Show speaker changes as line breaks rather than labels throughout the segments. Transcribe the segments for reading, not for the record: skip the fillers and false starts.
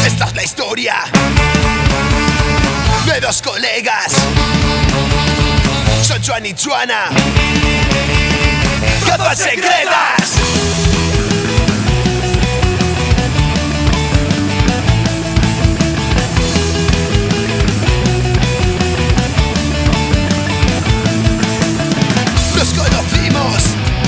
Esta es la historia de dos colegas, son Joan y Joana, capas secretas. Nos conocimos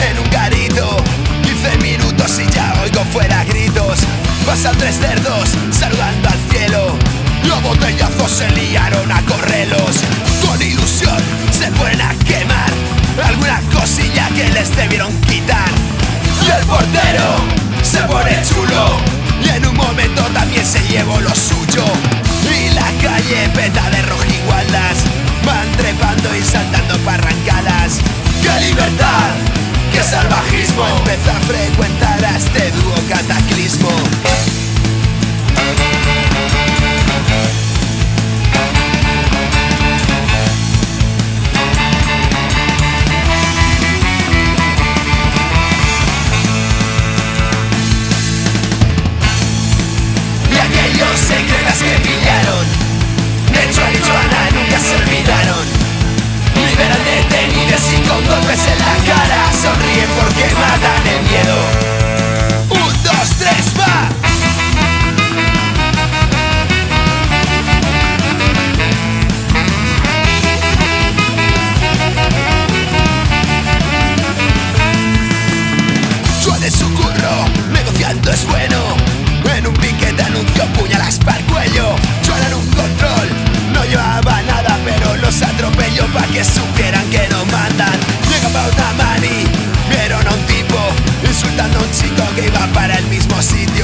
en un garito, 15 minutos y ya oigo fuera gritos. Pasan tres cerdos saludando al cielo y a botellazos se liaron a correlos. Con ilusión se ponen a quemar alguna cosilla que les debieron quitar. Y el portero se pone chulo y en un momento también se llevó lo suyo. Y la calle peta de rojigualdas, van trepando y saltando parrancadas. ¡Qué libertad! ¡Qué salvajismo! Empezó a frecuentar a este dúo cataclismo. Y aquellos secretas que pillaron de Joan y Joana nunca se olvidaron. Liberan detenidos y con golpes en la cara sonríen porque matan el miedo. 1, 2, 3, va. Joan en su curro, negociando es bueno. En un piquete anunció puñalas para el cuello. Joan en un control, no llevaba nada pero los atropelló pa' que supieran que no mandan. Llega pa' una mani, vieron a un tipo insultando a un chico que iba para el mismo sitio.